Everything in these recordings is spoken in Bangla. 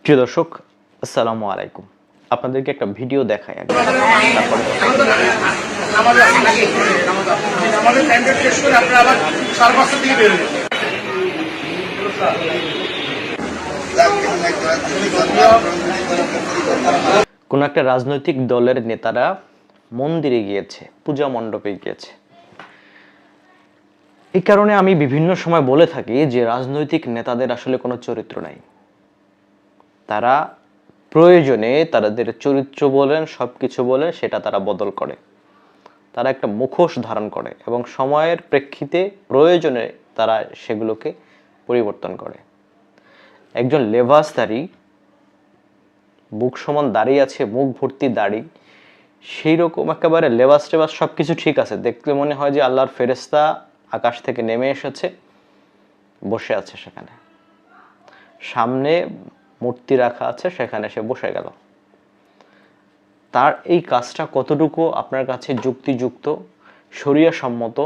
প্রিয় দর্শক, আসসালামু আলাইকুম। আপনাদেরকে একটা ভিডিও দেখাই আগে, তারপরে কোন একটা রাজনৈতিক দলের নেতারা মন্দিরে গিয়েছে, পূজা মণ্ডপে গিয়েছে। এই কারণে আমি বিভিন্ন সময় বলে থাকি যে রাজনৈতিক নেতাদের আসলে কোনো চরিত্র নাই। তারা প্রয়োজনে তাদের চরিত্র বলেন, সবকিছু বলেন, সেটা তারা বদল করে। তারা একটা মুখোশ ধারণ করে এবং সময়ের প্রেক্ষিতে প্রয়োজনে তারা সেগুলোকে পরিবর্তন করে। একজন লেবাসধারী, বুক সমান দাড়ি আছে, মুখ ভর্তি দাড়ি, সেই রকম একেবারে লেবাস টেবাস সবকিছু ঠিক আছে, দেখতে মনে হয় যে আল্লাহর ফেরেশতা আকাশ থেকে নেমে এসেছে, বসে আছে সেখানে। সামনে মূর্তি রাখা আছে, সেখানে সে বসে গেল। তার এই কাজটা কতটুকু আপনার কাছে যুক্তিযুক্ত, শরিয়া সম্মত?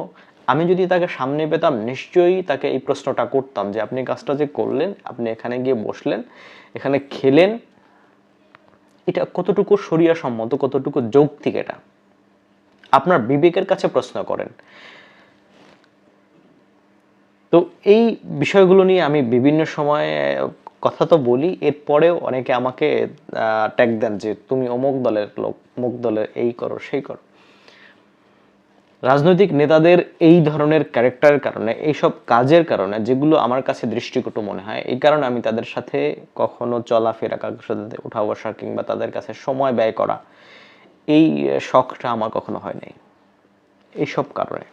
আমি যদি তাকে সামনে পেতাম নিশ্চয়ই তাকে এই প্রশ্নটা করতাম যে আপনি কাজটা যে করলেন, আপনি এখানে গিয়ে বসলেন, এখানে খেলেন, এটা কতটুকু শরিয়া সম্মত, কতটুকু যৌক্তিক? এটা আপনার বিবেকের কাছে প্রশ্ন করেন। তো এই বিষয়গুলো নিয়ে আমি বিভিন্ন সময় কথা তো বলি, এরপরেও অনেকে আমাকে ট্যাগ দেন যে তুমি অমুক দলের লোক, অমুক দলের এই করো সেই করো। রাজনৈতিক নেতাদের এই ধরনের ক্যারেক্টারের কারণে, এইসব কাজের কারণে, যেগুলো আমার কাছে দৃষ্টিকটু মনে হয়, এই কারণে আমি তাদের সাথে কখনো চলাফেরা, কারোর সাথে উঠা বসা কিংবা তাদের কাছে সময় ব্যয় করা, এই শখটা আমার কখনো হয় নাই এইসব কারণে।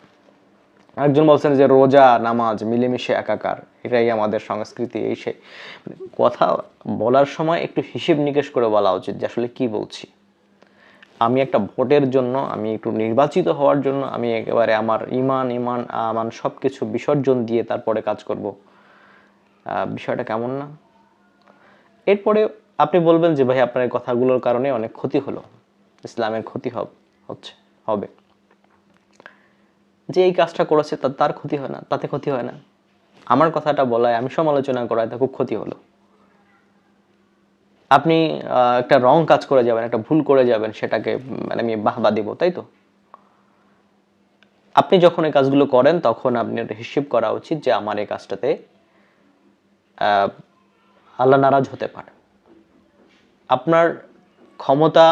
একজন বলছেন যে রোজা নামাজ মিলেমিশে একাকার, এটাই আমাদের সংস্কৃতি। এই সে কথা বলার সময় একটু হিসেব নিকেশ করে বলা উচিত যে আসলে কি বলছি। আমি একটা ভোটের জন্য, আমি একটু নির্বাচিত হওয়ার জন্য আমি একেবারে আমার ইমান সব কিছু বিসর্জন দিয়ে তারপরে কাজ করব, বিষয়টা কেমন না? এরপরে আপনি বলবেন যে ভাই আপনার এই কথাগুলোর কারণে অনেক ক্ষতি হলো, ইসলামের ক্ষতি হবে। যে এই কাজটা করেছে তার ক্ষতি হয় না, তাতে ক্ষতি হয় না। আমার কথাটা বলায়, আমি সমালোচনা করায় তা খুব ক্ষতি হলো। আপনি একটা রং কাজ করে যাবেন, একটা ভুল করে যাবেন, সেটাকে মানে আমি বাহবা দিব, তাই তো? আপনি যখন এই কাজগুলো করেন তখন আপনার হিসেব করা উচিত যে আমার এই কাজটাতে আল্লাহ নারাজ হতে পারে। আপনার ক্ষমতা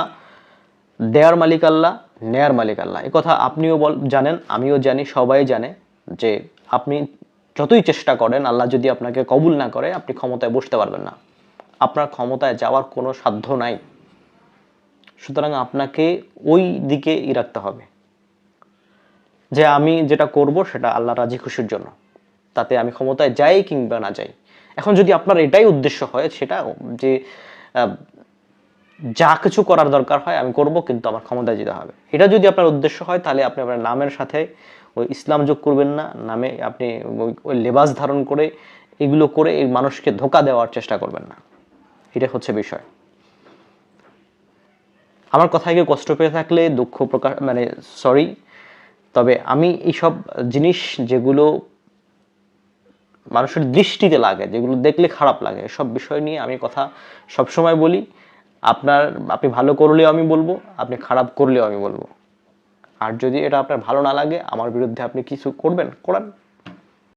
দেয়ার মালিক আল্লাহ, নেয়ার মালিক আল্লাহ। এই কথা আপনিও জানেন, আমিও জানি, সবাই জানে যে আপনি যতই চেষ্টা করেন, আল্লাহ যদি আপনাকে কবুল না করে, আপনি ক্ষমতায় বসতে পারবেন না। আপনার ক্ষমতায় যাওয়ার কোনো সাধ্য নাই। সুতরাং আপনাকে ওই দিকে রাখতে হবে যে আমি যেটা করব সেটা আল্লাহ রাজি খুশির জন্য, তাতে আমি ক্ষমতায় যাই কিংবা না যাই। এখন যদি আপনার এটাই উদ্দেশ্য হয়, সেটা যে যা কিছু করার দরকার হয় আমি করব, কিন্তু আমার ক্ষমতায় যেতে হবে, এটা যদি আপনার উদ্দেশ্য হয়, তাহলে আপনি আপনার নামের সাথে ওই ইসলাম যোগ করবেন না। নামে আপনি ওই লেবাস ধারণ করে এগুলো করে এই মানুষকে ধোঁকা দেওয়ার চেষ্টা করবেন না। এটা হচ্ছে বিষয়। আমার কথায় কেউ কষ্ট পেয়ে থাকলে দুঃখ প্রকাশ, মানে সরি। তবে আমি এইসব জিনিস যেগুলো মানুষের দৃষ্টিতে লাগে, যেগুলো দেখলে খারাপ লাগে, সব বিষয় নিয়ে আমি কথা সবসময় বলি। আপনি ভালো করলেও আমি বলবো, আপনি খারাপ করলেও আমি বলবো। আর যদি এটা আপনার ভালো না লাগে, আমার বিরুদ্ধে আপনি কিছু করবেন, করান।